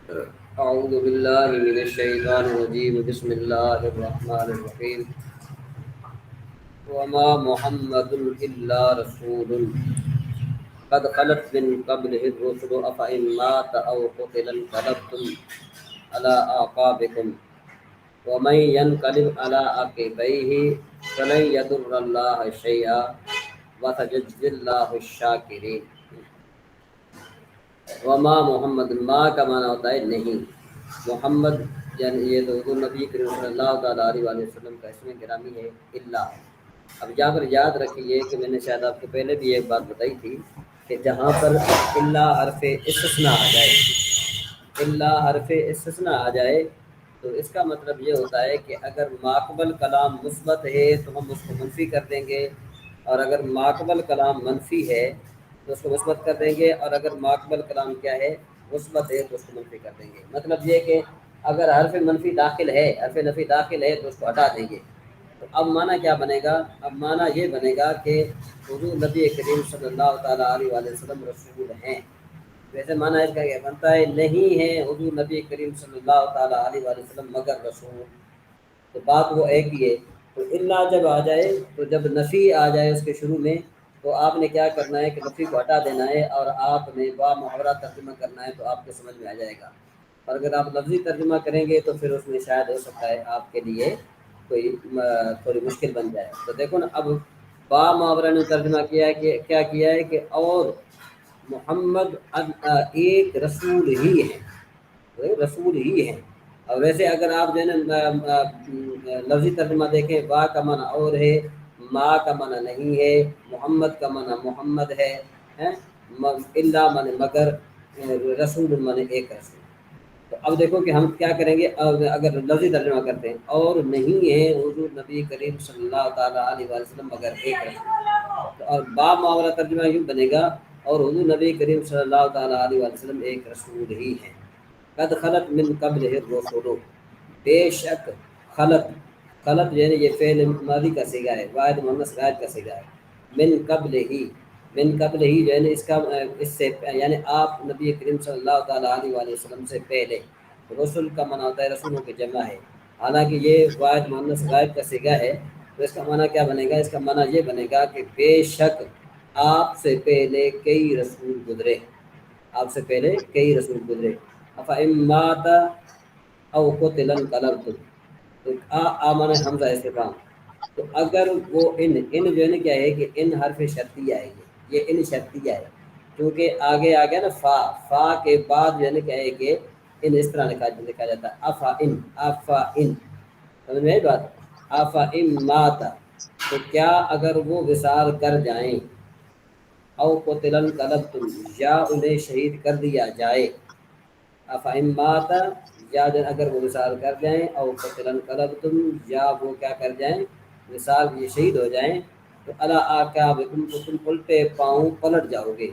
أعوذ بالله من الشيطان الرجيم بسم الله الرحمن الرحيم وما محمد إلا رسول قد خلت من قبله الرسل أفإن مات أو قتل انقلبتم على أعقابكم ومن ينقلب على عقبيه فلن يضر الله شيئا وسيجزي الله الشاكرين. وما محمد، ماں کا معنی ہوتا ہے نہیں. محمد یعنی یہ تو حضور نبی کریم صلی اللہ تعالیٰ علیہ وآلہ وسلم کا اسم گرامی ہے اللہ. اب یہاں پر یاد رکھیے کہ میں نے شاید آپ کو پہلے بھی ایک بات بتائی تھی کہ جہاں پر اللہ حرف استثناء آ جائے، اللہ حرف استثناء آ جائے تو اس کا مطلب یہ ہوتا ہے کہ اگر ماقبل کلام مثبت ہے تو ہم اس کو منفی کر دیں گے، اور اگر ماقبل کلام منفی ہے تو اس کو مثبت کر دیں گے، اور اگر ماقبل کلام کیا ہے مثبت ہے تو اس کو منفی کر دیں گے. مطلب یہ کہ اگر حرف منفی داخل ہے، حرف نفی داخل ہے تو اس کو ہٹا دیں گے. تو اب معنی کیا بنے گا؟ اب معنی یہ بنے گا کہ حضور نبی کریم صلی اللہ تعالیٰ علیہ وآلہ وسلم رسول ہیں. ویسے معنی اس کا کیا بنتا ہے؟ نہیں ہے حضور نبی کریم صلی اللہ تعالیٰ علیہ وآلہ وسلم مگر رسول. تو بات وہ ایک ہی ہے. تو اللہ جب آ جائے، تو جب نفی آ جائے اس کے شروع میں، تو آپ نے کیا کرنا ہے کہ نفی کو ہٹا دینا ہے، اور آپ نے با محاورہ ترجمہ کرنا ہے تو آپ کو سمجھ میں آ جائے گا. اور اگر آپ لفظی ترجمہ کریں گے تو پھر اس میں شاید ہو سکتا ہے آپ کے لیے کوئی تھوڑی مشکل بن جائے. تو دیکھو نا، اب با محاورہ نے ترجمہ کیا ہے کہ کیا کیا ہے کہ اور محمد ایک رسول ہی ہے، رسول ہی ہے. اور ویسے اگر آپ جو ہے نا لفظی ترجمہ دیکھیں، با کا معنی اور ہے، ما کا معنی نہیں ہے، محمد کا معنی محمد ہے، اللہ معنی مگر، رسول معنی ایک رسول. تو اب دیکھو کہ ہم کیا کریں گے. اگر لفظی ترجمہ کرتے ہیں، اور نہیں ہے حضور نبی کریم صلی اللہ تعالیٰ علیہ وآلہ وسلم مگر ایک رسول، تو اور باب محاورہ ترجمہ یوں بنے گا، اور حضور نبی کریم صلی اللہ تعالیٰ علیہ وآلہ وسلم ایک رسول ہی ہیں. قد خلت من قبل الرسل، بے شک خلط، خلط یعنی یہ فعل ماضی کا صیغہ ہے، واحد مؤنث غائب کا صیغہ ہے. من قبل ہی، من قبل ہی یعنی اس سے یعنی آپ نبی کریم صلی اللہ تعالیٰ علیہ وآلہ وسلم سے پہلے. رسول کا معنی ہوتا ہے رسولوں کی جمع ہے، حالانکہ یہ واحد مؤنث غائب کا صیغہ ہے. تو اس کا معنی کیا بنے گا؟ اس کا معنی یہ بنے گا کہ بے شک آپ سے پہلے کئی رسول گزرے، آپ سے پہلے کئی رسول گزرے. افإن مات او قتل انقلبتم، تو معنی حمزہ استفہام. تو اگر وہ ان جو ہے نا کیا ہے کہ ان حرف شرطیہ ہے، یہ ان شرطیہ ہے، کیونکہ آگے آ گیا نا فا، فا کے بعد جو ہے نا کیا ہے کہ ان اس طرح لکھا جاتا ہے افا ان، افا ان. سمجھ میں آئی بات؟ افا ان ماتا، تو کیا اگر وہ وصال کر جائیں، او قتل انقلبتم یا انہیں شہید کر دیا جائے، افہم ماتا یا اگر وہ وصال کر جائیں، او قتل انقلبتم یا وہ کیا کر جائیں، وصال یہ شہید ہو جائیں، تو الا اعقابکم، تو تم الٹے پاؤں پلٹ جاؤ گے.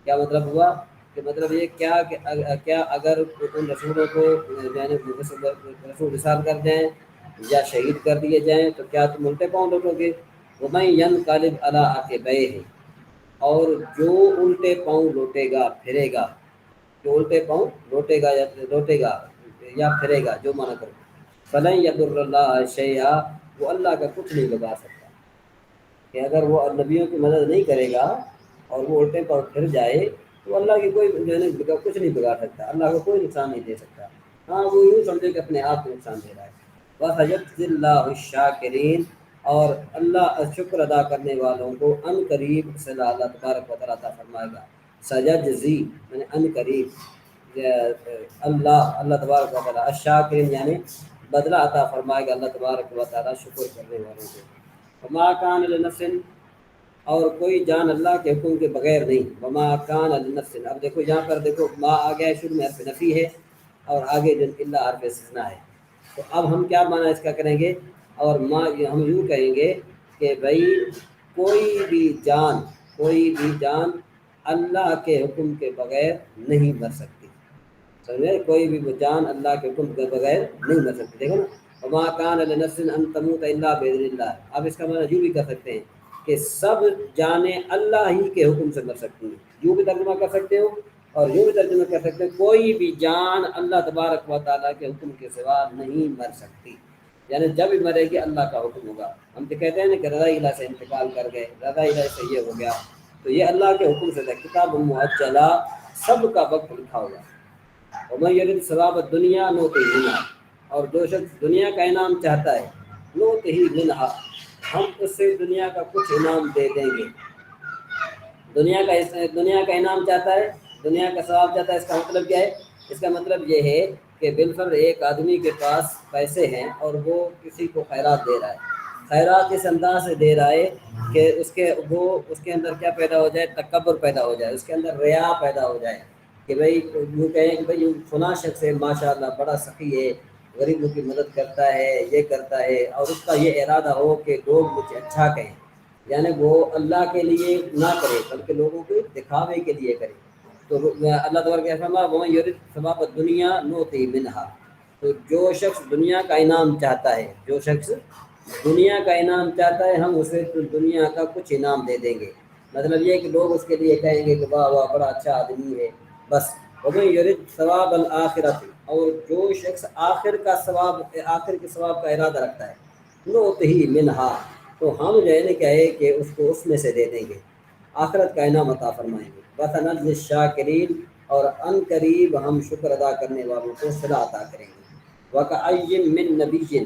کیا مطلب ہوا؟ کہ مطلب یہ کیا کہ کیا اگر ان رسولوں کو یعنی رسول وصال کر جائیں یا شہید کر دیے جائیں تو کیا تم الٹے پاؤں لوٹو گے؟ وَمَن يَنْقَلِبْ عَلَىٰ عَقِبَيْهِ، اور جو الٹے پاؤں لوٹے گا پھرے گا، جو الٹے پاؤں لوٹے گا یا پھرے گا، جو مانا کرو. فَلَن يَضُرَّ اللَّهَ شَيْئًا، وہ اللہ کا کچھ نہیں بگاڑ سکتا. کہ اگر وہ نبیوں کی مدد نہیں کرے گا اور وہ الٹے پر پھر جائے تو اللہ کی کوئی جو ہے کچھ نہیں بگاڑ سکتا، اللہ کو کوئی نقصان نہیں دے سکتا. ہاں وہ یوں سمجھے کہ اپنے آپ کو نقصان دے رہا ہے. وَسَيَجْزِي اللَّهُ الشَّاكِرِينَ، اور اللہ شکر ادا کرنے والوں کو ان قریب صلی اللہ تبارک و تعالیٰ عطا فرمائے گا. سَيَجْزِي یعنی ان قریب، اللہ تبارک و تعالیٰ الشاکرین یعنی بدلہ عطا فرمائے گا اللہ تبارک و تعالیٰ شکر کرنے والوں کو. وما کان لنفس، اور کوئی جان اللہ کے حکم کے بغیر نہیں. وما کان لنفس، اب دیکھو یہاں پر دیکھو ما آ گیا ہے، شروع میں حرف نفی ہے اور آگے اللہ حرف استثناء ہے. تو اب ہم کیا معنی اس کا کریں گے؟ اور ما ہم یوں کہیں گے کہ بھائی کوئی بھی جان اللہ کے حکم کے بغیر نہیں مر سکتی. سمجھے؟ کوئی بھی جان اللہ کے حکم کے بغیر نہیں مر سکتی. دیکھو نا، وما کان لنفس ان تموت الا باذن اللہ. اب اس کا معنی یوں بھی کر سکتے ہیں کہ سب جانیں اللہ ہی کے حکم سے مر سکتی ہیں، یوں بھی ترجمہ کر سکتے ہو. اور یوں بھی ترجمہ کر سکتے ہیں کوئی بھی جان اللہ تبارک و تعالیٰ کے حکم کے سوا نہیں مر سکتی، یعنی جب بھی مرے گی اللہ کا حکم ہوگا۔ ہم تو کہتے ہیں نا کہ رضا الہ سے انتقال کر گئے، رضا الہ سے یہ ہو گیا، تو یہ اللہ کے حکم سے تھا، کتاب معجلہ، سب کا وقت لکھا ہوگا۔ ومن یرد ثواب الدنیا نؤتہ منہا، اور جو شخص دنیا کا انعام چاہتا ہے نؤتہ منہا، ہم اس سے دنیا کا کچھ انعام دے دیں گے۔ دنیا کا انعام چاہتا ہے، دنیا کا ثواب چاہتا ہے، اس کا مطلب کیا ہے؟ اس کا مطلب یہ ہے کہ بالفرض ایک آدمی کے پاس پیسے ہیں اور وہ کسی کو خیرات دے رہا ہے، خیرات اس انداز سے دے رہا ہے کہ اس کے اندر کیا پیدا ہو جائے؟ تکبر پیدا ہو جائے، اس کے اندر ریا پیدا ہو جائے، کہ بھائی یوں کہیں کہ بھائی فلاں شخص ہے ماشاء اللہ بڑا سخی ہے، غریبوں کی مدد کرتا ہے، یہ کرتا ہے، اور اس کا یہ ارادہ ہو کہ لوگ مجھے اچھا کہیں، یعنی وہ اللہ کے لیے نہ کرے بلکہ لوگوں کے دکھاوے کے لیے کرے۔ تو اللہ تبارک و تعالیٰ ومن یرد ثواب الدنیا نؤتہ منہا، تو جو شخص دنیا کا انعام چاہتا ہے، جو شخص دنیا کا انعام چاہتا ہے ہم اسے دنیا کا کچھ انعام دے دیں گے، مطلب یہ کہ لوگ اس کے لیے کہیں گے کہ واہ واہ بڑا اچھا آدمی ہے بس۔ ومن یرد ثواب الآخرۃ، اور جو شخص آخر کے ثواب کا ارادہ رکھتا ہے نؤتہ منہا، تو ہم جو ہے نا کیا ہے کہ اس کو اس میں سے دے دیں گے، آخرت کا انعام عطا فرمائیں گے۔ وسنجزی الشاکرین، اور ان قریب ہم شکر ادا کرنے والوں کو صلاح عطا کریں گے۔ وکأی من نبی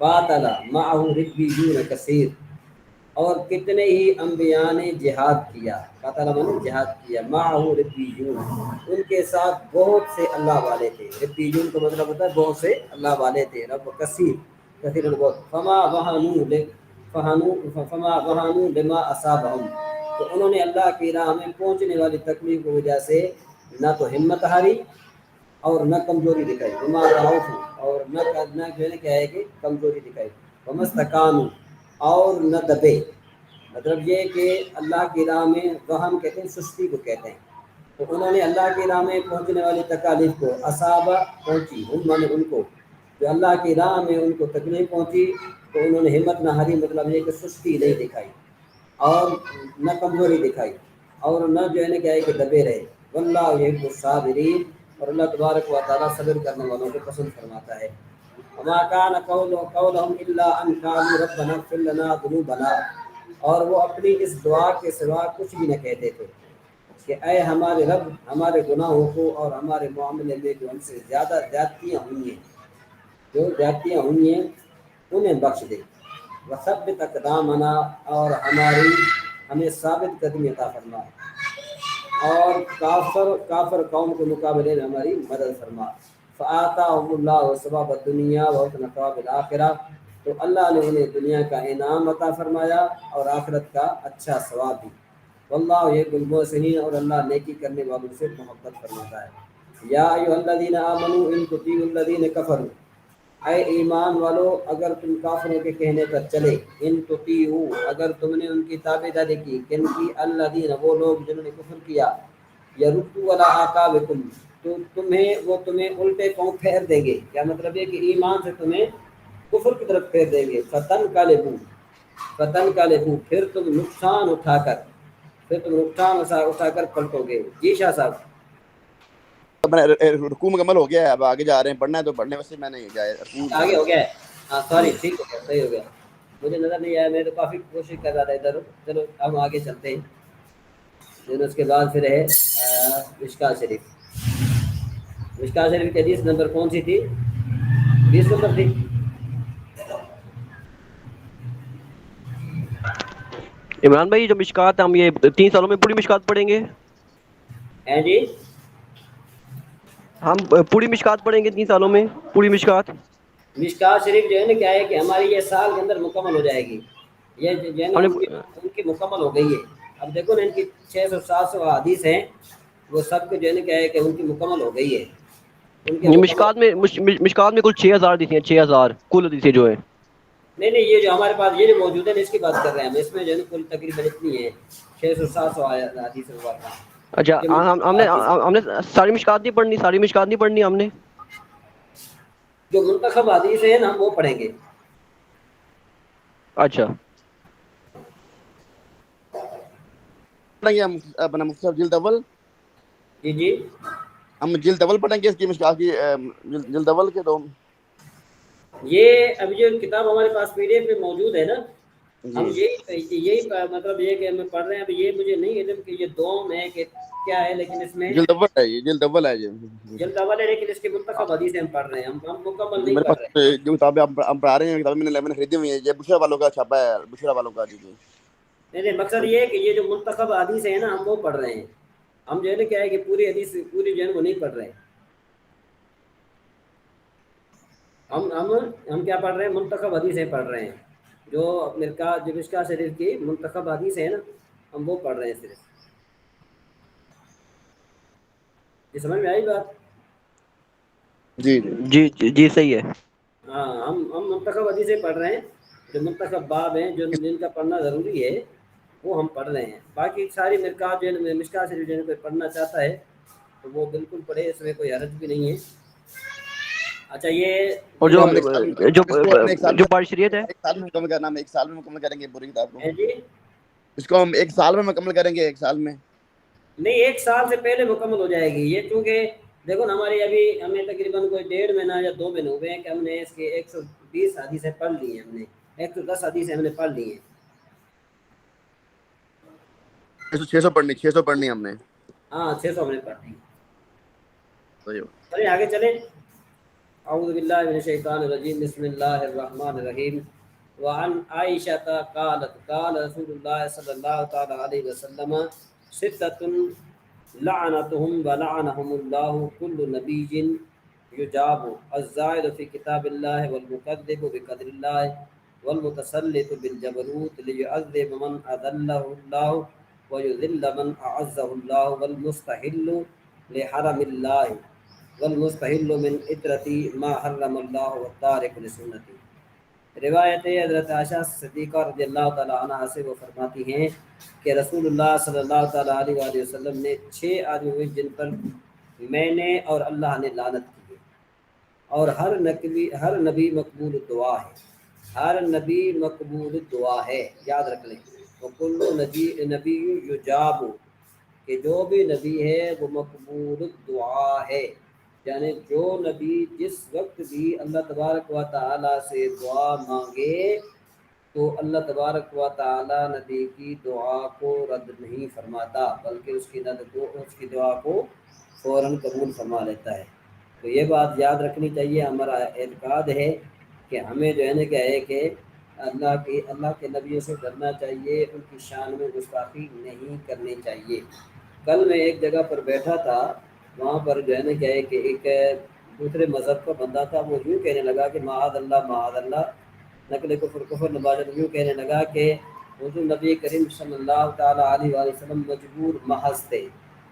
قاتل معہ ربیون کثیر، اور کتنے ہی انبیاء نے جہاد کیا، قاتل من جہاد کیا، معہ ربیون، ان کے ساتھ بہت سے اللہ والے تھے، ربیون کا مطلب ہوتا ہے بہت سے اللہ والے تھے، رب کثیر، کثیر بہت، فما وہنوا لما اصابہم، تو انہوں نے اللہ کی راہ میں پہنچنے والی تکلیف کی وجہ سے نہ تو ہمت ہاری اور نہ کمزوری دکھائی، وما ضعفوا، اور نہ جو ہے کیا ہے کہ کمزوری دکھائی، وما استکانوا، اور نہ دبے، مطلب یہ کہ اللہ کی راہ میں وہن کہتے ہیں سستی کو کہتے ہیں، تو انہوں نے اللہ کی راہ میں پہنچنے والی تکالیف کو اصابہ پہنچی، ہم مانے ان کو، جو اللہ کی راہ میں ان کو تکلیف پہنچی تو انہوں نے ہمت نہ ہاری، مطلب یہ کہ سستی نہیں دکھائی اور نہ کمزوری دکھائی اور نہ جو ہے نا کیا ہے کہ دبے رہے۔ واللہ یحب الصابرین، اور اللہ تبارک و تعالیٰ صبر کرنے والوں کو پسند فرماتا ہے۔ وما كان قولهم الا ان قالوا ربنا اغفر لنا ذنوبنا، اور وہ اپنی اس دعا کے سوا کچھ بھی نہ کہتے تھے کہ اے ہمارے رب ہمارے گناہوں کو اور ہمارے معاملے میں جو ہم سے زیادہ زیادتیاں ہوئی ہیں انہیں بخش دے، وثبت اقدامنا، اور ہمیں ثابت قدمی عطا فرما، اور کافر قوم کے مقابلے میں ہماری مدد فرما۔ فآتاہم اللہ ثواب الدنیا وحسن ثواب الآخرہ، تو اللہ نے انہیں دنیا کا انعام عطا فرمایا اور آخرت کا اچھا ثواب بھی۔ واللہ یحب المحسنین، اور اللہ نیکی کرنے والوں سے محبت فرماتا ہے۔ یا ایھا الذین آمنوا ان تطیعوا الذین کفروا، اے ایمان والو اگر تم کافروں کے کہنے پر چلے، ان تطیعوا، اگر تم نے ان کی تابع داری کی، کن کی؟ الذین، وہ لوگ جنہوں نے کفر کیا، یردوا علی اعقابکم، تو تمہیں الٹے پاؤں پھیر دیں گے، کیا مطلب ہے کہ ایمان سے تمہیں کفر کی طرف پھیر دیں گے، فتنقلبوا، پھر تم نقصان اٹھا کر پلٹو گے۔ جی شاہ صاحب، اپنا رکوع مکمل ہو گیا ہے، اب آگے جا رہے ہیں، پڑھنا ہے تو پڑھنے، ویسے میں نے آگے ہو گیا ہے، ہاں سوری، ٹھیک ہو گیا، صحیح ہو گیا، مجھے نظر نہیں آیا، میں تو کافی کوشش کر رہا تھا ادھر۔ چلو ہم آگے چلتے ہیں، لیکن اس کے بعد پھر ہے مشکوٰۃ شریف۔ مشکوٰۃ شریف کی حدیث نمبر کون سی تھی؟ 20 نمبر تھی۔ عمران بھائی جو مشکات ہم یہ 3 سالوں میں پوری مشکات پڑھیں گے؟ ہیں جی، ہم پوری مشکات پڑھیں گے 3 سالوں میں، پوری مشکات؟ مشکوٰۃ شریف جو ہے نا کیا ہے کہ ہماری یہ سال کے اندر مکمل ہو جائے گی، یہ جو ہے نا ہم نے ان کی مکمل ہو گئی ہے۔ اب دیکھو نا ان کی 600-700 حدیث ہیں، وہ سب کو جو ہے نا کیا ہے کہ ان کی مکمل ہو گئی ہے، ان کے مکمل۔ مشکات میں کل 6000 حدیثیں ہیں، 6000 کل حدیثیں جو ہیں۔ نہیں یہ جو ہمارے پاس یہ جو موجود ہے نا اس کی بات کر رہے ہیں ہم، اس میں جو ہے نا کل تقریباً اتنی ہے 600-700 حدیث مبارکہ۔ اچھا، ہم نے ساری مشکات نہیں پڑھنی، ساری مشکات نہیں پڑھنی ہم نے؟ جو منتخب حدیث ہیں نا ہم وہ پڑھیں گے۔ اچھا، اپنا مختصر جلد اول جی جی ہم جلد اول پڑھیں گے اس کی مشکات کی جلد اول کے تو یہ اب جو کتاب ہمارے پاس پی ڈی ایف میں موجود ہے نا، ہم جی یہی مطلب یہ کہ ہم پڑھ رہے ہیں. اب یہ مجھے نہیں علم کہ یہ دوم ہے کہ کیا ہے، لیکن اس میں جلد اول ہے، یہ جلد اول ہے یہ. جلد اول ہے، لیکن اس کی منتخب حدیثیں ہم پڑھ رہے ہیں، ہم مکمل جی نہیں میرے پڑھ رہے ہیں. پاس جو کتابیں ہم پڑھا رہے ہیں، کتابیں میں نے خریدی ہوئی ہیں. یہ بشرا والوں کا چھاپا ہے، بشرا والوں کا. جی نہیں مقصد یہ ہے کہ یہ جو منتخب حدیث ہیں نا ہم وہ پڑھ رہے ہیں. ہم جو ہے نا کیا ہے کہ پوری حدیث پوری جو ہے وہ نہیں پڑھ رہے ہیں. ہم کیا پڑھ رہے ہیں؟ منتخب حدیثیں پڑھ رہے ہیں. جو مشکوٰۃ شریف کی منتخب حدیث ہے نا ہم وہ پڑھ رہے ہیں صرف. یہ سمجھ میں آئی بات؟ جی جی جی صحیح ہے. ہاں ہم منتخب حدیثیں پڑھ رہے ہیں. جو منتخب باب ہیں جن کا پڑھنا ضروری ہے وہ ہم پڑھ رہے ہیں. باقی ساری مشکوٰۃ شریف جو کوئی پڑھنا چاہتا ہے تو وہ بالکل پڑھے، اس میں کوئی حرج بھی نہیں ہے. اچھا یہ اور اس کو ہم ایک سال جو اس کو اپنے جو بشریت ہے ایک سال میں مکمل کرنا، ہم ایک سال میں مکمل کریں گے پوری کتاب کو. ہے جی اس کو ہم ایک سال میں مکمل کریں گے، ایک سال میں. نہیں، ایک سال سے پہلے مکمل ہو جائے گی یہ، کیونکہ دیکھو نا ہماری ابھی ہمیں تقریباً کوئی 1.5 مہینہ یا 2 مہینے ہوئے ہیں کہ ہم نے اس کے 120 حدیثیں پڑھ لی ہیں. ہم نے 110 حدیثیں ہم نے پڑھ لی ہیں. 600 پڑھنی ہم نے. ہاں 600 ہم نے پڑھ لی. صحیح. چلیں آگے چلیں. اعوذ باللہ من الشیطان الرجیم، بسم اللہ الرحمن الرحیم. وعن عائشہ قالت قال رسول اللہ صلی اللہ تعالی علیہ وسلم ستۃ لعنتهم ولعنهم اللہ کل نبی یجاب الزائد فی کتاب اللہ والمکذب بقدر اللہ والمتسلط بالجبروت لیعذب من اذلہ اللہ ویذل من اعزہ اللہ والمستحل لحرم اللہ والمستحل من عطرتی ما حرم اللہ والتارک لسنتی. روایت حضرت عائشہ صدیقہ رضی اللہ تعالیٰ عنہ سے وہ فرماتی ہیں کہ رسول اللہ صلی اللہ تعالیٰ علیہ وآلہ وسلم نے 6 آدمی ہوئے جن پر میں نے اور اللہ نے لعنت کی ہے، اور ہر نبی مقبول دعا ہے. ہر نبی مقبول دعا ہے، یاد رکھ لیں. وکل نبی یجاب، کہ جو بھی نبی ہے وہ مقبول دعا ہے. یعنی جو نبی جس وقت بھی اللہ تبارک و تعالیٰ سے دعا مانگے تو اللہ تبارک و تعالیٰ نبی کی دعا کو رد نہیں فرماتا، بلکہ اس کی دعا کو فوراً قبول فرما لیتا ہے. تو یہ بات یاد رکھنی چاہیے. ہمارا اعتقاد ہے کہ ہمیں جو ہے نا کیا ہے کہ اللہ کے نبیوں سے ڈرنا چاہیے، ان کی شان میں گستاخی نہیں کرنی چاہیے. کل میں ایک جگہ پر بیٹھا تھا، وہاں پر جو ہے نا کیا ہے کہ ایک دوسرے مذہب کا بندہ تھا. وہ یوں کہنے لگا کہ معاذ اللہ نقل کفر نباجت، یوں کہنے لگا کہ حضور نبی کریم صلی اللہ تعالیٰ علیہ وآلہ وسلم مجبور محض تھے.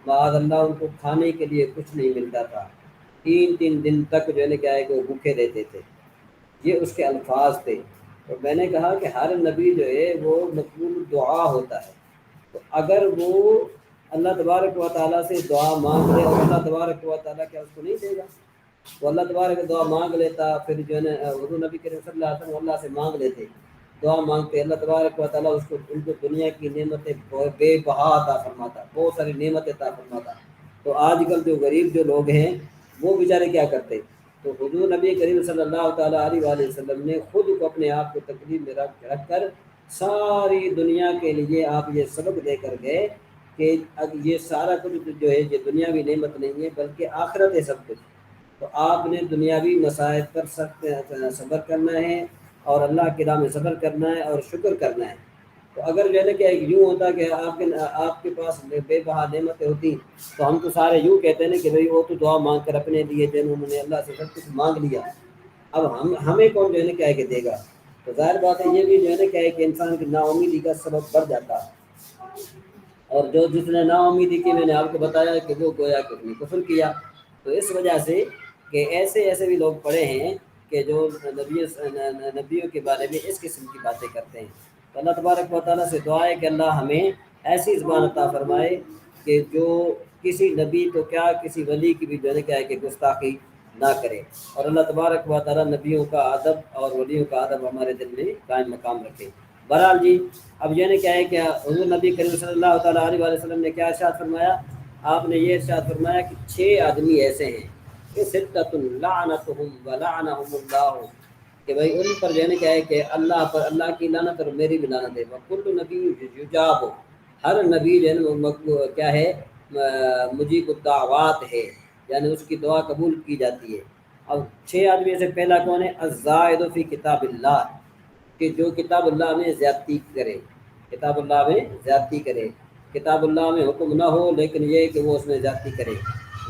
معاذ اللہ ان کو کھانے کے لیے کچھ نہیں ملتا تھا. 3 دن تک جو ہے نا کیا ہے کہ وہ بھوکے رہتے تھے. یہ اس کے الفاظ تھے. اور میں نے کہا کہ ہر نبی جو ہے وہ مقبول دعا ہوتا ہے. تو اگر وہ اللہ تبارک و تعالیٰ سے دعا مانگ لے اور اللہ تبارک و تعالیٰ کیا اس کو نہیں دے گا؟ تو اللہ تبارک دعا مانگ لیتا، پھر جو ہے نا حضور نبی کریم صلی اللہ علیہ وسلم اللہ سے مانگ لیتے، دعا مانگتے، اللہ تبارک و تعالیٰ ان کو دنیا کی نعمتیں بے بہا عطا فرماتا، بہت ساری نعمتیں عطا فرماتا. تو آج کل جو غریب جو لوگ ہیں وہ بیچارے کیا کرتے؟ تو حضور نبی کریم صلی اللہ تعالیٰ علیہ وآلہ وسلم نے خود کو اپنے آپ کو تقریب میں رکھ کر ساری دنیا کے لیے آپ یہ سبق دے کر گئے کہ یہ سارا کچھ جو ہے یہ دنیاوی نعمت نہیں ہے بلکہ آخرت ہے سب کچھ. تو آپ نے دنیاوی مسائل پر سخت صبر کرنا ہے اور اللہ کی راہ میں صبر کرنا ہے اور شکر کرنا ہے. تو اگر جو ہے نا کہ یوں ہوتا کہ آپ کے پاس بے بہا نعمتیں ہوتی تو ہم تو سارے یوں کہتے ہیں نا کہ بھئی وہ تو دعا مانگ کر اپنے لیے جنہوں نے اللہ سے سب کچھ مانگ لیا، اب ہمیں کون جو ہے نا کیا ہے کہ دے گا. تو ظاہر بات ہے یہ بھی جو ہے نا کیا ہے کہ انسان کی نا امیدی کا سبب بڑھ جاتا ہے. اور جس نے نا امیدی کی، میں نے آپ کو بتایا کہ وہ گویا کہ اس نے کفر کیا. تو اس وجہ سے کہ ایسے بھی لوگ پڑے ہیں کہ جو نبیوں کے بارے میں اس قسم کی باتیں کرتے ہیں. تو اللہ تبارک و تعالیٰ سے دعا ہے کہ اللہ ہمیں ایسی زبان عطا فرمائے کہ جو کسی نبی تو کیا کسی ولی کی بھی جو ہے کیا ہے کہ گستاخی نہ کرے. اور اللہ تبارک و تعالیٰ نبیوں کا ادب اور ولیوں کا ادب ہمارے دل میں قائم مقام رکھے. بہرحال جی اب یہ نے کیا ہے کہ حضور نبی کریم صلی اللہ تعالیٰ علیہ وسلم نے کیا ارشاد فرمایا؟ آپ نے یہ ارشاد فرمایا کہ 6 آدمی ایسے ہیں کہ ستۃ لعنتہم ولعنہم اللہ، کہ بھائی ان پر جو ہے کیا ہے کہ اللہ پر اللہ کی لعنت اور میری بھی لعنت ہے. وکل نبی یجاب، ہر نبی جو ہے نا کیا ہے مجیب الدعوات ہے، یعنی اس کی دعا قبول کی جاتی ہے. اب 6 آدمی سے پہلا کون ہے؟ الزاہد فی کتاب اللہ، کہ جو کتاب اللہ میں زیادتی کرے، کتاب اللہ میں زیادتی کرے، کتاب اللہ میں حکم نہ ہو لیکن یہ کہ وہ اس میں زیادتی کرے.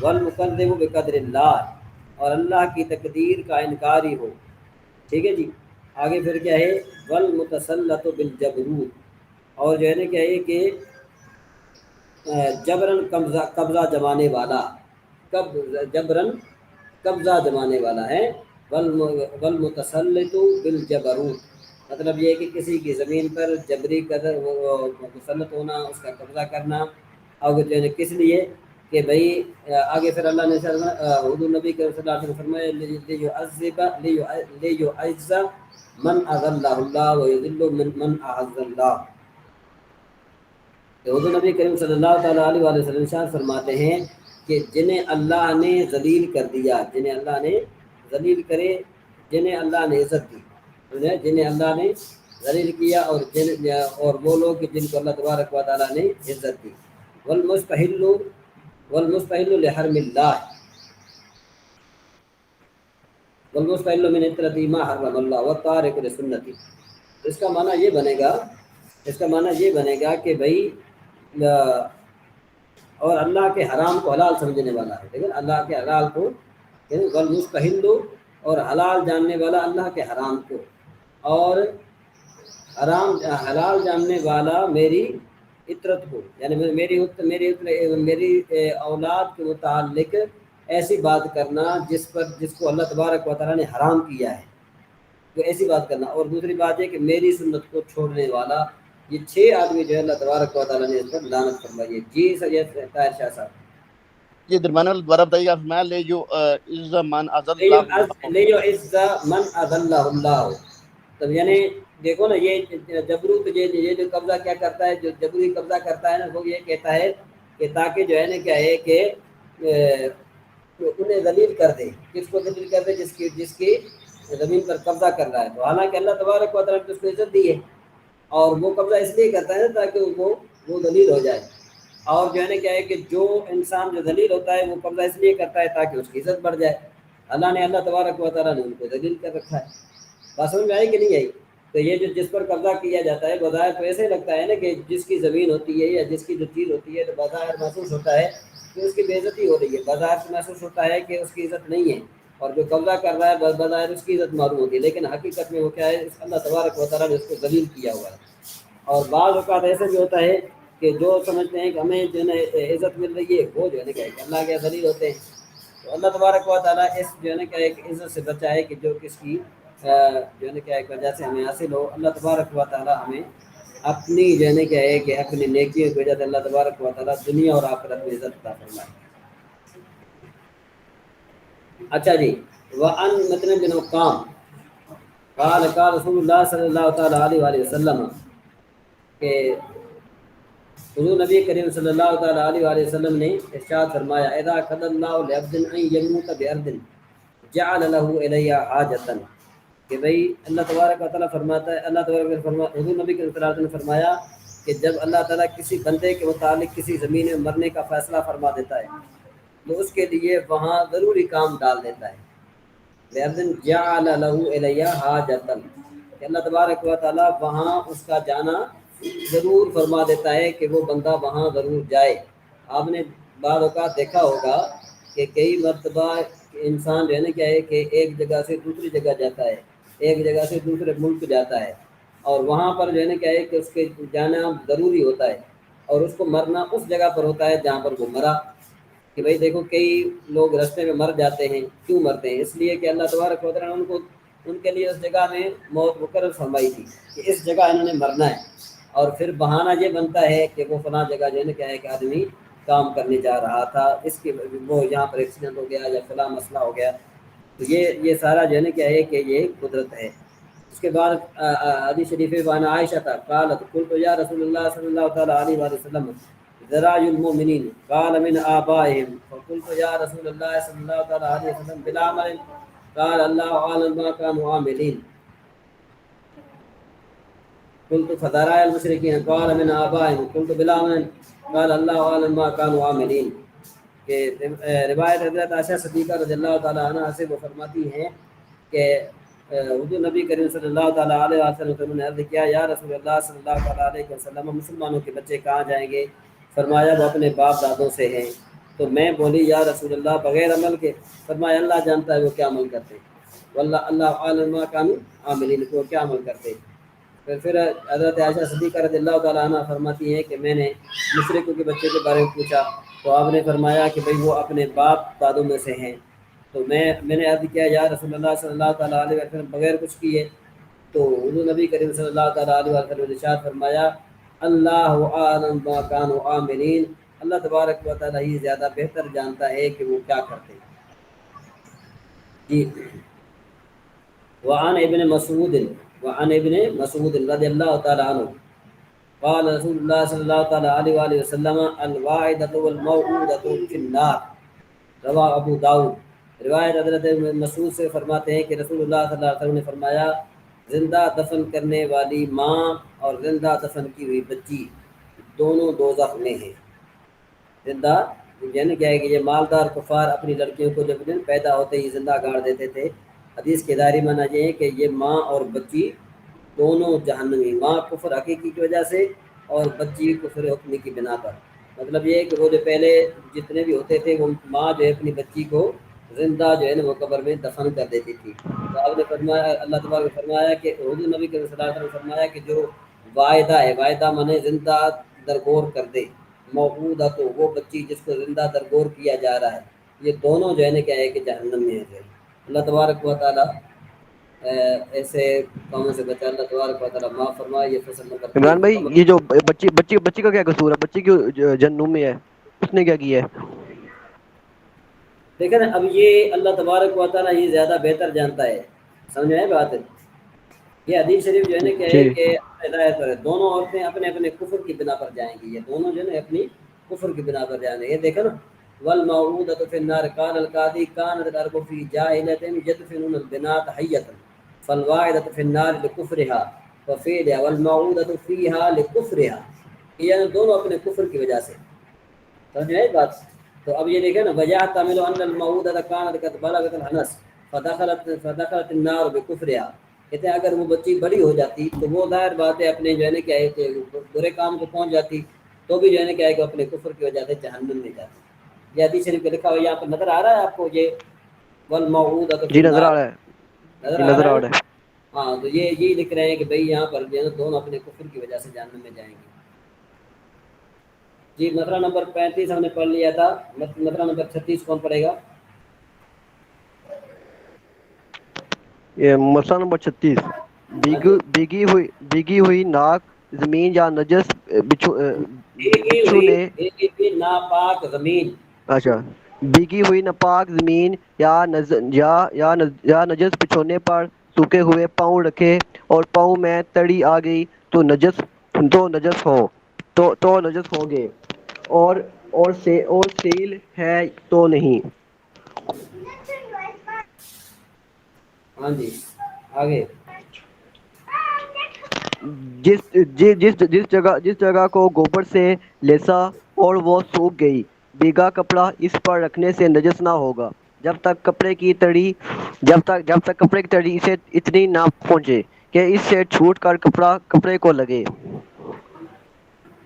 والمکذب بقدر اللہ، اور اللہ کی تقدیر کا انکاری ہو. ٹھیک ہے جی. آگے پھر کیا ہے؟ والمتسلط بالجبروت، اور جو ہے نا کیا ہے کہ جبرن قبضہ جمانے والا، جبرن قبضہ جمانے والا ہے. والمتسلط بالجبروت، مطلب یہ ہے کہ کسی کی زمین پر جبری قدر مسلط ہونا، اس کا قبضہ کرنا. اور جو ہے کس لیے کہ بھئی آگے پھر اللہ نے حضور نبی کے صلی اللہ علیہ وسلم فرمایا لیعز من اذلہ اللہ ویذل من اعز اللہ. حضور نبی کریم صلی اللہ تعالیٰ علیہ وسلم ارشاد فرماتے ہیں کہ جنہیں اللہ نے ذلیل کر دیا، جنہیں اللہ نے ذلیل کرے، جنہیں اللہ نے عزت دی، جنہیں اللہ نے ذلیل کیا، اور وہ لوگ جن کو اللہ تبارک و تعالیٰ نے عزت دی. والمستحل لحرم اللہ، والمستحل من عطرۃ ما حرم اللہ والتارک لسنتی. اس کا معنی یہ بنے گا کہ بھئی اور اللہ کے حرام کو حلال سمجھنے والا ہے. لیکن اللہ کے حلال کو، والمستحل اور حلال جاننے والا اللہ کے حرام کو، اور حلال جاننے والا میری عطرت کو، یعنی میری اولاد کے متعلق ایسی بات کرنا جس کو اللہ تبارک و تعالیٰ نے حرام کیا ہے، تو ایسی بات کرنا. اور دوسری بات ہے کہ میری سنت کو چھوڑنے والا. یہ 6 آدمی جو ہے اللہ تبارک و تعالیٰ نے اس پر لعنت فرمائی ہے. جی سید طاہر شاہ صاحب. یہ درمیان والا دوبارہ بتائیے آپ. میں لے جو عز من اذل من اذلہ اللہ. تب یعنی دیکھو نا، یہ جبروت یہ جو قبضہ کیا کرتا ہے، جو جبری قبضہ کرتا ہے نا، وہ یہ کہتا ہے کہ تاکہ جو ہے نا کیا ہے کہ انہیں ذلیل کر دے. کس کو ذلیل کر دے؟ جس کی زمین پر قبضہ کر رہا ہے. تو حالانکہ اللہ تبارک و تعالیٰ نے اس کو عزت دی ہے، اور وہ قبضہ اس لیے کرتا ہے تاکہ وہ ذلیل ہو جائے. اور جو ہے نا کیا ہے کہ جو انسان جو ذلیل ہوتا ہے وہ قبضہ اس لیے کرتا ہے تاکہ اس کی عزت بڑھ جائے. اللہ تبارک و تعالیٰ نے ان کو ذلیل کر رکھا ہے. بات سمجھ میں آئی کہ نہیں آئی؟ تو یہ جو جس پر قبضہ کیا جاتا ہے، بظاہر تو ایسے لگتا ہے نا کہ جس کی زمین ہوتی ہے یا جس کی جو چیز ہوتی ہے، تو بظاہر محسوس ہوتا ہے کہ اس کی بے عزتی ہو رہی ہے، بظاہر سے محسوس ہوتا ہے کہ اس کی عزت نہیں ہے، اور جو قبضہ کر رہا ہے بظاہر اس کی عزت معلوم ہوتی ہے، لیکن حقیقت میں وہ کیا ہے؟ اللہ تبارک و تعالیٰ نے اس کو ذلیل کیا ہوا ہے. اور بعض اوقات ایسے بھی ہوتا ہے کہ جو سمجھتے ہیں کہ ہمیں جو ہے عزت مل رہی ہے، وہ جو ہے نا کیا ہے کہ اللہ کے ذلیل ہوتے ہیں. تو اللہ تبارک و تعالیٰ اس جو ہے نا کیا ہے کہ عزت سے بچائے کہ جو کس کی جو ہے نا کیا ہے وجہ سے ہمیں حاصل ہو. اللہ تبارک و تعالیٰ ہمیں اپنی جو ہے نا کیا ہے کہ اپنی نیکیوں کی وجہ سے اللہ تبارک و تعالیٰ دنیا اور آخرت میں عزت عطا فرمائے. اچھا جی. وعن مطلب بن عقام قال قال رسول اللہ صلی اللہ تعالیٰ علیہ وسلم، کہ حضور نبی کریم صلی اللہ تعالیٰ علیہ وسلم نے ارشاد فرمایا اذا قضى الله لعبد ان يموت بارض جعل له الیہ حاجتا. کہ بھئی اللہ تبارک و تعالیٰ فرماتا ہے، حضور نبی کریم صلی اللہ علیہ وسلم نے فرمایا کہ جب اللہ تعالیٰ کسی بندے کے متعلق کسی زمین میں مرنے کا فیصلہ فرما دیتا ہے تو اس کے لیے وہاں ضروری کام ڈال دیتا ہے. بِأَرْضٍ جَعَلَ لَهُ إِلَيْهَا حَاجَةً، کہ اللہ تبارک و تعالیٰ وہاں اس کا جانا ضرور فرما دیتا ہے کہ وہ بندہ وہاں ضرور جائے. آپ نے بعض اوقات دیکھا ہوگا کہ کئی مرتبہ انسان جو ہے نا کیا ہے کہ ایک جگہ سے دوسری جگہ جاتا ہے، ایک جگہ سے دوسرے ملک جاتا ہے، اور وہاں پر جو ہے نا کیا ہے کہ اس کے جانا ضروری ہوتا ہے، اور اس کو مرنا اس جگہ پر ہوتا ہے جہاں پر وہ مرا. کہ بھئی دیکھو کئی لوگ رستے میں مر جاتے ہیں. کیوں مرتے ہیں؟ اس لیے کہ اللہ تبارک و تعالیٰ نے ان کے لیے اس جگہ میں موت مقرر فرمائی تھی کہ اس جگہ انہوں نے مرنا ہے. اور پھر بہانہ یہ بنتا ہے کہ وہ فلاں جگہ جو ہے نا کیا ہے کہ آدمی کام کرنے جا رہا تھا، اس کے وہ یہاں پر ایکسیڈنٹ ہو گیا یا فلاں مسئلہ ہو گیا. تو یہ سارا جو ہے نا کیا ہے کہ یہ قدرت ہے. اس کے بعد حدیث شریف وعن عائشہ قالت قلت یا رسول اللہ صلی اللہ تعالیٰ علیہ وسلم ذراع المؤمنين قال من آبائهم فقلت يا رسول الله صلى الله تعالى عليه وسلم بلا عمل قال الله أعلم ما كانوا عاملين قلت فذراع المشركين قال من آبائهم قلت بلا عمل قال الله أعلم ما كانوا عاملين. کہ روایت حضرت عائشہ صدیقہ رضی اللہ تعالیٰ عنہ سے وہ فرماتی ہیں کہ حضور نبی کریم صلی اللہ تعالیٰ علیہ وسلم نے عرض کیا یا رسول اللہ صلی اللہ تعالیٰ علیہ وسلم مسلمانوں کے بچے کہاں جائیں گے؟ فرمایا وہ اپنے باپ دادوں سے ہیں. تو میں بولی یا رسول اللہ بغیر عمل کے؟ فرمایا اللہ جانتا ہے وہ کیا عمل کرتے، واللہ اللہ عالم ما کانوا عاملین، وہ کیا عمل کرتے. پھر حضرت عائشہ صدیقہ رضی اللہ تعالیٰ عنہ فرماتی ہیں کہ میں نے مشرکوں کے بچے کے بارے میں پوچھا تو آپ نے فرمایا کہ بھئی وہ اپنے باپ دادوں میں سے ہیں. تو میں نے عرض کیا یا رسول اللہ صلی اللہ تعالیٰ علیہ وسلم بغیر کچھ کیے؟ تو حضور نبی کریم صلی اللہ تعالیٰ علیہ وسلم نے ارشاد فرمایا اللہ اعلم ما کانوا عاملین، اللہ تبارک و تعالیٰ ہی زیادہ بہتر جانتا ہے کہ وہ کیا کرتے. جی وعن ابن مسعود رضی اللہ تعالیٰ عنہ قال رسول اللہ صلی اللہ تعالیٰ علیہ وآلہ وسلم الواعدۃ والموعودۃ فی النار رواہ ابو داؤد. روایت حضرت مسعود سے فرماتے ہیں کہ رسول اللہ صلی اللہ علیہ وسلم نے فرمایا زندہ دفن کرنے والی ماں اور زندہ دفن کی ہوئی بچی دونوں دوزخ میں ہیں. زندہ یعنی کیا ہے کہ یہ مالدار کفار اپنی لڑکیوں کو جب دن پیدا ہوتے ہی زندہ گاڑ دیتے تھے. حدیث کے دائرے میں مانا یہ ہے کہ یہ ماں اور بچی دونوں جہنمی، ماں کفر حقیقی کی وجہ سے اور بچی کفر حکمی کی بنا پر. مطلب یہ ہے کہ وہ جو پہلے جتنے بھی ہوتے تھے وہ ماں جو ہے اپنی بچی کو زندہ جو ہے نا وہ قبر میں دفن کر دیتی تھی. تو آپ نے فرمایا اللہ تبارک نے فرمایا کہ حضور نبی کے صلی اللہ علیہ وسلم نے فرمایا کہ جو واعدہ ہے، واعدہ مانے زندہ درگور کر دے، موعودہ تو وہ بچی جس کو زندہ درگور کیا جا رہا ہے، یہ دونوں جو ہے نا کیا ہے کہ جہنم میں ہے. اللہ تبارک و تعالیٰ ایسے کاموں سے بچا، اللہ تبارک و تعالیٰ معاف فرمائے. یہ فصل نمبر عمران بھائی یہ جو بچی کا کیا قصور ہے؟ بچی کیوں جہنم میں ہے؟ اس نے کیا کیا ہے؟ دیکھیں نا اب یہ اللہ تبارک و تعالیٰ یہ زیادہ بہتر جانتا ہے. سمجھ میں بات ہے؟ یہ حدیث شریف جو ہے نا کیا ہے کہ ہدایت پر ہے. دونوں عورتیں اپنے اپنے کفر کی بنا پر جائیں گی، یہ دونوں جو ہے نا اپنی کفر کی بنا پر جائیں گے. یہ دیکھو نا والموعودۃ فی النار قال القاضی کانت الارض فی جاہلۃ یدفنون البنات حیۃ فالواعدۃ فی النار لکفرها وفعلها والموعودۃ فیہا لکفرها، یہ دونوں اپنے کفر کی وجہ سے. سمجھ میں بات؟ تو اب یہ دیکھیں نا وجہ تعمل ان الموعودۃ کانت قد بلغت الحنس فدخلت النار بکفرها. کہتے ہیں اگر وہ بچی بڑی ہو جاتی تو وہ ظاہر بات ہے اپنے جو ہے نا کیا ہے کہ برے کام کو پہنچ جاتی تو بھی جو ہے نا کیا ہے کہ اپنے کفر کی وجہ سے جہنم میں جاتی. یہ حدیث شریف میں لکھا ہوا یہاں پر نظر آ رہا ہے آپ کو یہ والموعودۃ جی نظر آ رہا ہے، نظر آ رہا ہے. ہاں تو یہی لکھ رہے ہیں کہ بھئی یہاں پر جو ہے نا دونوں اپنے کفر کی وجہ سے جہنم میں جائیں گے. جی مسئلہ نمبر 35 ہم نے پڑھ لیا تھا. مسئلہ نمبر 36 کون پڑھے گا؟ یہ مسئلہ نمبر 36 بھیگی ہوئی ناک زمین یا نجس بچھو نے ناپاک زمین، اچھا بھیگی ہوئی ناپاک زمین یا نجس بچھونے پر سوکھے ہوئے پاؤں رکھے اور پاؤں میں تڑی آ گئی تو نجس ہوں گے اور سیل ہے تو نہیں. ہاں جی آگے. جس جگہ کو گوبر سے لیسا اور وہ سوکھ گئی، بھیگا کپڑا اس پر رکھنے سے نجس نہ ہوگا جب تک کپڑے کی تڑی اسے اتنی نہ پہنچے کہ اس سے چھوٹ کر کپڑے کو لگے.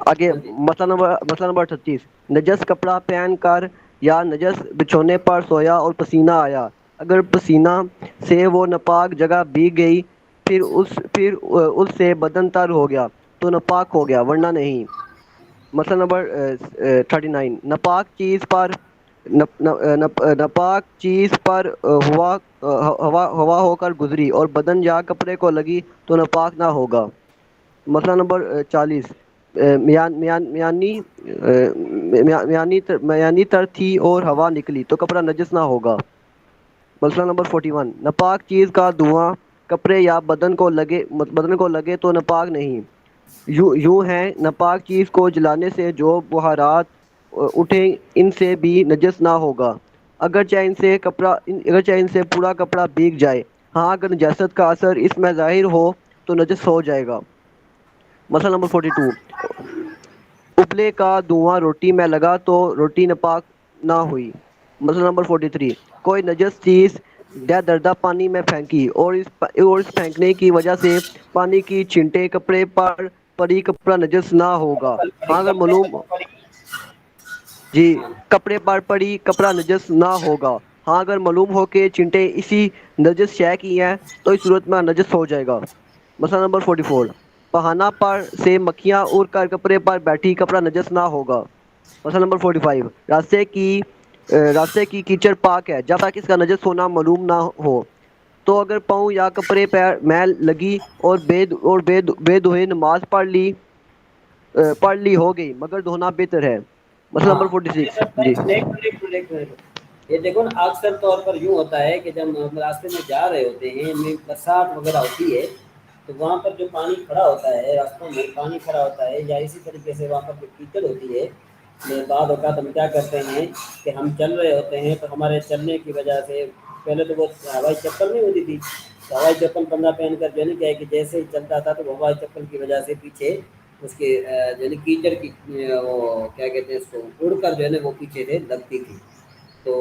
آگے ہاں جی مسئلہ نمبر 38 نجس کپڑا پہن کر یا نجس بچھونے پر سویا اور پسینہ آیا، اگر پسینہ سے وہ ناپاک جگہ بھیگ گئی پھر اس سے بدن تر ہو گیا تو ناپاک ہو گیا ورنہ نہیں. مسئلہ نمبر 39 ناپاک چیز پر ہوا ہو کر گزری اور بدن یا کپڑے کو لگی تو ناپاک نہ ہوگا. مسئلہ نمبر 40 میانی تر تھی اور ہوا نکلی تو کپڑا نجس نہ ہوگا. مسئلہ نمبر 41 ناپاک چیز کا دھواں کپڑے یا بدن کو لگے تو ناپاک نہیں. یوں ہیں ناپاک چیز کو جلانے سے جو بہارات اٹھیں ان سے بھی نجس نہ ہوگا، اگرچہ ان سے پورا کپڑا بھیگ جائے، ہاں اگر نجاست کا اثر اس میں ظاہر ہو تو نجس ہو جائے گا۔ مسئلہ نمبر 42، ابلے کا دھواں روٹی میں لگا تو روٹی ناپاک نہ ہوئی۔ مسئلہ نمبر 43، کوئی نجس چیز دردہ پانی میں پھینکی اور اس پھینکنے کی وجہ سے پانی کی چھینٹیں کپڑے پر پڑی، کپڑا نجس نہ ہوگا، ہاں اگر معلوم جی ہاں کپڑے پر پڑی کپڑا نجس نہ ہوگا، ہاں اگر معلوم ہو کہ چینٹیں اسی نجس شے کی ہیں تو اس صورت میں نجس ہو جائے گا۔ مسئلہ نمبر 44، پہانا پر سے مکھیاں اڑ کر کپڑے پر بیٹھی، کپڑا نجس نہ ہوگا۔ مسئلہ نمبر 45، راستے کی کیچڑ پاک ہے جب تک اس کا نجس ہونا معلوم نہ ہو، تو اگر پاؤں یا کپڑے پیر میل لگی اور بے دھوئے نماز پڑھ لی ہو گئی مگر دھونا بہتر ہے۔ مسئلہ ہاں، نمبر 46 جی یہ دیکھو نا، اکثر طور پر یوں ہوتا ہے کہ جب ہم راستے میں جا رہے ہوتے ہیں، برسات وغیرہ ہوتی ہے تو وہاں پر جو پانی کھڑا ہوتا ہے، راستوں میں پانی کھڑا ہوتا ہے، یا اسی طریقے سے وہاں پر جو کیچڑ ہوتی ہے، بعض اوقات ہم کیا کرتے ہیں کہ ہم چل رہے ہوتے ہیں تو ہمارے چلنے کی وجہ سے، پہلے تو وہ ہوائی چپل نہیں ہوتی تھی، تو ہوائی چپل بندہ پہن کر جو ہے نا کیا ہے کہ جیسے ہی چلتا تھا تو وہ ہوائی چپل کی وجہ سے پیچھے اس کے یعنی کیچڑ کی وہ کیا کہتے ہیں اس کو اڑ کر جو ہے نا وہ پیچھے سے لگتی تھی، تو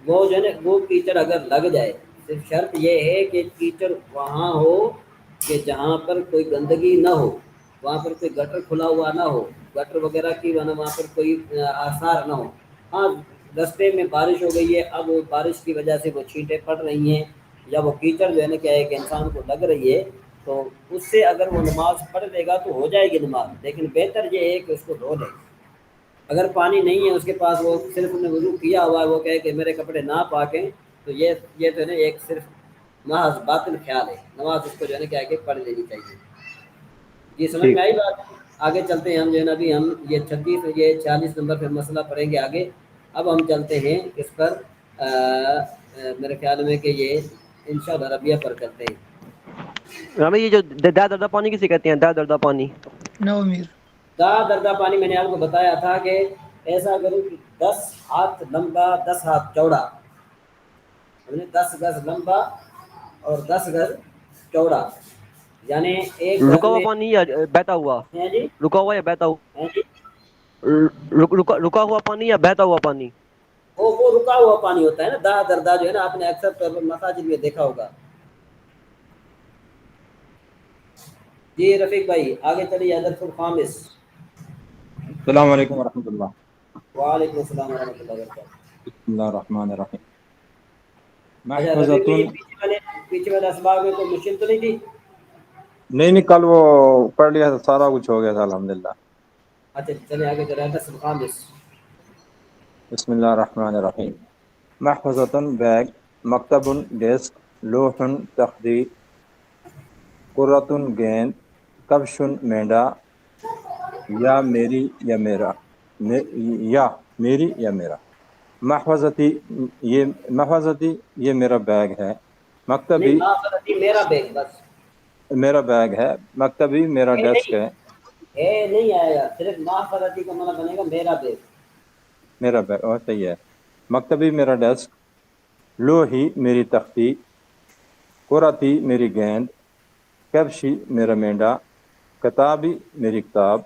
وہ جو ہے نا وہ کیچڑ اگر لگ جائے، صرف شرط یہ ہے کہ کیچڑ وہاں ہو کہ جہاں پر کوئی گندگی نہ ہو، وہاں پر کوئی گٹر کھلا ہوا نہ ہو، گٹر وغیرہ کی وہاں پر کوئی آثار نہ ہو۔ ہاں، رستے میں بارش ہو گئی ہے، اب وہ بارش کی وجہ سے وہ چھینٹیں پڑ رہی ہیں یا وہ کیچڑ جو ہے نا کیا ہے کہ انسان کو لگ رہی ہے، تو اس سے اگر وہ نماز پڑھ لے گا تو ہو جائے گی نماز، لیکن بہتر یہ ہے کہ اس کو دھو لے۔ اگر پانی نہیں ہے اس کے پاس، وہ صرف انہیں وضو کیا ہوا ہے، وہ کہے کہ میرے کپڑے نہ پاکیں، تو یہ تو ہے نا ایک صرف محض باطل خیال ہے، نماز اس کو جو ہے نا کیا ہے کہ پڑھ لینی چاہیے۔ جی سمجھ ٹھیک میں آئی بات؟ آگے چلتے ہیں ہم جو ہے نا، ابھی ہم یہ 46 نمبر پہ مسئلہ پڑھیں گے آگے۔ اب ہم چلتے ہیں اس پر میرے خیال میں کہ یہ انشاءاللہ ربیہ پر چلتے ہیں۔ ہمیں یہ جو دردہ پانی کسے کہتے ہیں؟ دردہ پانی نو امیر دردہ پانی میں نے آپ کو بتایا تھا کہ ایسا کرو کہ 10 ہاتھ لمبا 10 ہاتھ چوڑا، 10 گز لمبا اور 10 گز چوڑا، یعنی ایک گز رکا ہوا میں پانی یا بہتا ہوا؟ ہے جی رکا ہوا یا بہتا ہوا؟ ہے جی رکا ہوا پانی یا بہتا ہوا پانی؟ وہ رکا ہوا پانی ہوتا ہے نا، دا دردا جو ہے نا، آپ نے اکثر طور پر مساجد میں دیکھا ہوگا۔ جی رفیق بھائی آگے چلیے، حضرت الخامس۔ السلام علیکم ورحمۃ اللہ۔ وعلیکم السلام ورحمۃ اللہ وبرکاتہ۔ بسم اللہ الرحمن الرحیم۔ اچھا رفیق بھائی، محفظۃ، یہ پیچھے والے اسباب میں کوئی مشکل تو نہیں تھی؟ نہیں کل وہ پڑھ لیا تھا، سارا کچھ ہو گیا تھا الحمدللہ۔ اچھا چلے آگے چلے، حضرت الخامس۔ بسم اللہ الرحمن الرحیم۔ محفظۃ بیگ، مکتب ڈیسک، لوح تختی، قرۃ گیند، کبش مینڈا، یا میری یا میرا، یا میری یا میرا۔ محفظتی یہ میرا بیگ ہے، نہیں مکتبی معافرتی میرا بیگ بس، میرا بیگ ہے، مکتبی میرا اے ڈیسک نہیں، ہے۔ اے نہیں آئے گا، صرف معافرتی کا معنی بنے گا میرا بیگ۔ میرا بیگ اور صحیح ہے۔ مکتبی میرا ڈیسک، لوحی میری تختی، قرتی میری گیند، کبشی میرا مینڈا، کتابی میری کتاب،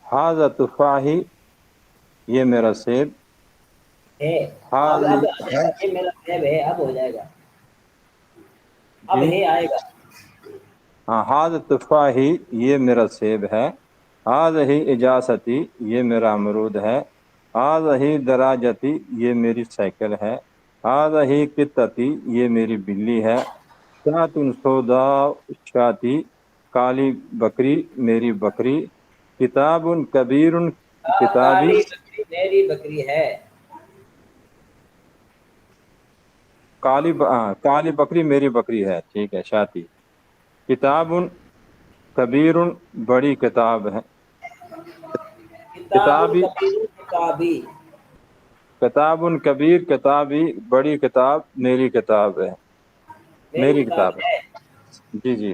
حاضہ تفاحی یہ میرا سیب، ہے اب حاضی ہے یہ میرا بیگ ہے، اب ہو جائے گا، اب جی ہے آئے گا۔ ہاں، حاضہ تفاحی یہ میرا سیب ہے، حاضہ اجازتی یہ میرا امرود ہے، حاضہ دراجتی یہ میری سائیکل ہے، حاضہ قطتی یہ میری بلی ہے، شاتن سودا شاتی کالی بکری میری بکری، کتاب کبیر کتابی کالی بکری میری بکری ہے۔ کالی بکری میری بکری ہے، ٹھیک ہے شاتی۔ کتاب کبیر بڑی کتاب ہے، کتاب کتابی کبیر کتابی، کتاب کبیر کتابی بڑی کتاب میری کتاب ہے، میری میری کتاب کتاب ہے۔ ہے، جی جی۔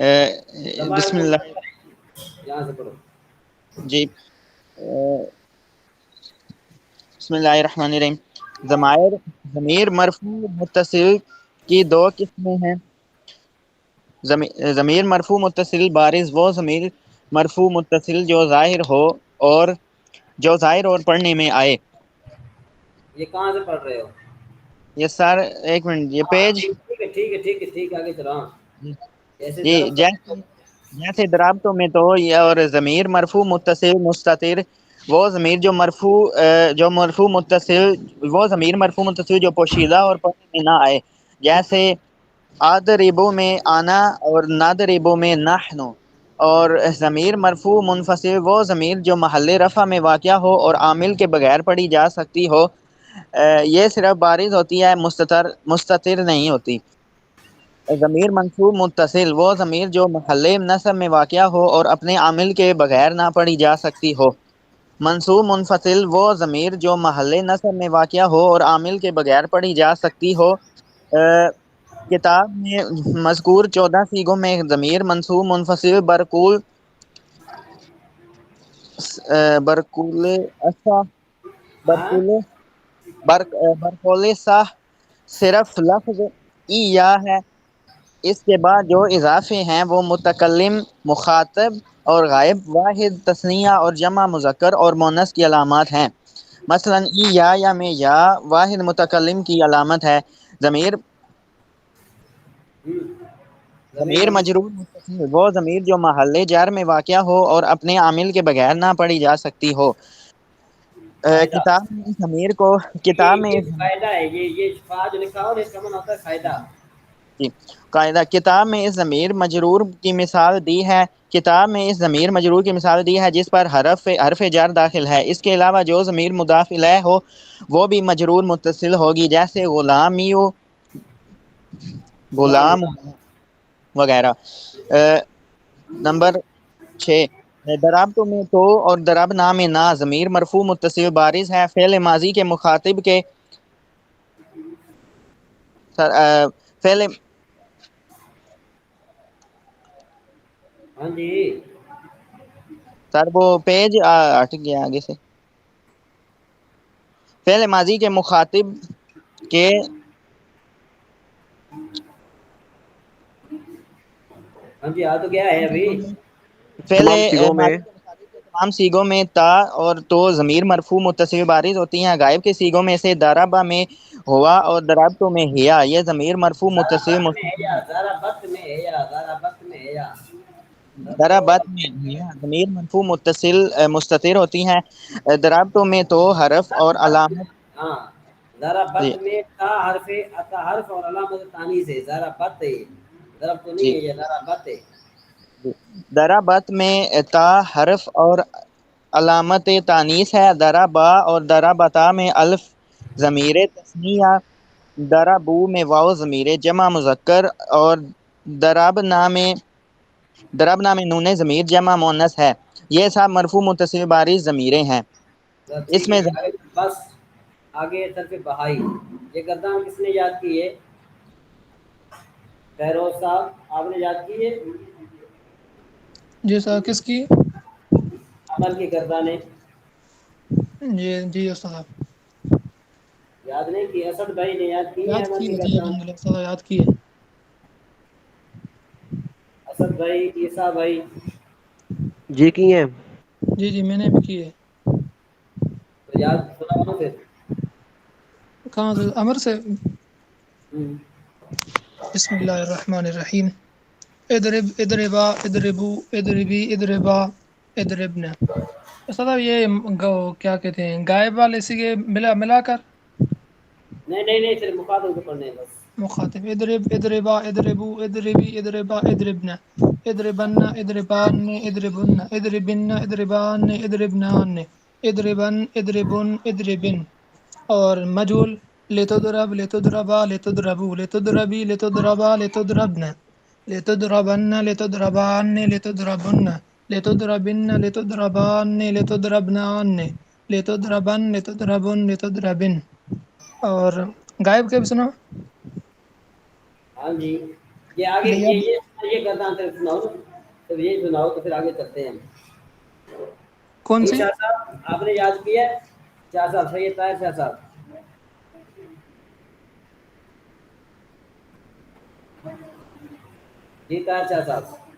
بسم اللہ یہاں سے پڑھو. جی بسم اللہ الرحمن الرحیم. ضمیر مرفوع متصل کی دو قسمیں ہیں. ضمیر مرفوع متصل بارز وہ ضمیر مرفوع متصل جو ظاہر ہو اور پڑھنے میں آئے. یہ کہاں سے پڑھ رہے ہو؟ یہ سر ایک منٹ یہ پیج ٹھیک آگے چلاؤ. ایسے جی ضرب جیسے درابطوں میں تو یہ اور ضمیر مرفوع متصل مستتر وہ ضمیر جو مرفوع متصل وہ ضمیر مرفوع متصل جو پوشیدہ اور پڑھنے میں نہ آئے. جیسے آدربو میں آنا اور نادربو میں نحن. اور ضمیر مرفوع منفصل وہ ضمیر جو محل رفع میں واقع ہو اور عامل کے بغیر پڑھی جا سکتی ہو. یہ صرف بارز ہوتی ہے مستتر نہیں ہوتی. ضمیر منصوب متصل وہ ضمیر جو محل نصب میں واقع ہو اور اپنے عامل کے بغیر نہ پڑھی جا سکتی ہو. منصوب منفصل وہ ضمیر جو محل نصب میں واقع ہو اور عامل کے بغیر پڑھی جا سکتی ہو. کتاب میں مذکور 14 صیغوں میں ضمیر منصوب منفصل برقول سا صرف لفظ ای یا ہے. اس کے بعد جو اضافے ہیں وہ متکلم مخاطب اور غائب واحد تثنیہ اور جمع مذکر اور مؤنث کی علامات ہیں. مثلا ای یا میں یا واحد متکلم کی علامت ہے. ضمیر مجرور متصل وہ ضمیر جو محل جر میں واقع ہو اور اپنے عامل کے بغیر نہ پڑھی جا سکتی ہو. کتاب میں اس ضمیر کو یہ فائدہ ہے. یہ شفا جو لکھا ہو اس کا معنی ہوتا ہے فائدہ. قاعدہ کتاب میں اس ضمیر مجرور کی مثال دی ہے. کتاب میں اس ضمیر مجرور کی مثال دی ہے جس پر حرف جر داخل ہے. اس کے علاوہ جو ضمیر مضاف الیہ ہو وہ بھی مجرور متصل ہوگی. جیسے غلام وغیرہ. نمبر 6 درابطوں میں تو اور دربنا میں نا ضمیر مرفوع متصل بارز ہے. فعل ماضی کے مخاطب کے فعل ہاں جی سر وہ پیج ہٹ گیا آگے سے. فعل ماضی کے مخاطب کے ہاں جی تو کیا ہے ابھی فعل تمام صیغوں میں ماضی کے مخاطب کے تمام صیغوں میں تا اور تو ضمیر مرفوع متصل بارز ہوتی ہیں. غائب کے صیغوں میں سے دربا میں ہوا اور درابطوں میں ہیا یہ ضمیر مرفوع متصل ضربت میں دربت میں ضمیر مرفوع متصل مستتر ہوتی ہیں. درابطوں میں تو حرف اور علامت ہاں ضربت میں تا حرف اور علامت تانیث ہے. ضربت ضرب تو نہیں ہے یہ ضربت ہے. دربت میں تا حرف اور علامت تانیث ہے. دربا اور دربتا میں الف ضمیر تثنیہ. دربو میں واو ضمیر جمع مذکر اور دربنا میں نون ضمیر جمع مؤنث ہے. یہ سب مرفوع متصل بارز ضمیریں ہیں. اس ٹھیک میں ہے بس آگے طرف بہائی. یہ گردان کس نے یاد کی ہے؟ فیروز صاحب آپ نے یاد کی ہے؟ جی سر کس کی؟ عمل کی گردانیں جی استاد یاد نہیں کی؟ اسد بھائی نے یاد کی ہے یاد عمل کی کی ہے جی گردان؟ الحمدللہ استاد یاد کی ہے. اسد بھائی عیسیٰ بھائی جی کی ہیں. جی میں نے بھی کی ہے. تو یاد سنا پھر کہاں سے؟ امر سے. بسم اللہ الرحمن الرحیم. اضرب اضربا اضربو اضربی اضربا اضربنا. استاد یہ کیا کہتے ہیں غائب والے سے ملا کر نہیں صرف مخاطب کو پڑھنے ہیں بس. مخاطب اضرب اضربا اضربو اضربی اضربا اضربنا اضربن اضربان اضربن اضربن اضربان اضربنان اضربن اضربن اضربن. اور مجهول لتضرب لتضربا لتضربو لتضربی لتضربا لتضربن لتضربن لتضربان لتضربن لتضربن لتضربان لتضربنان لتضربن لتضربن لتضربن. اور غائب کے بھی سنا. ہاں جی یہ آگے لیا یہ کرتا ہوں پھر سناؤ تو یہ سناؤ تو پھر آگے چلتے ہیں. کون سی؟ شاہ صاحب آپ نے یاد کیا ہے؟ شاہ صاحب سید طاہر شاہ صاحب جی طاہر شاہ صاحب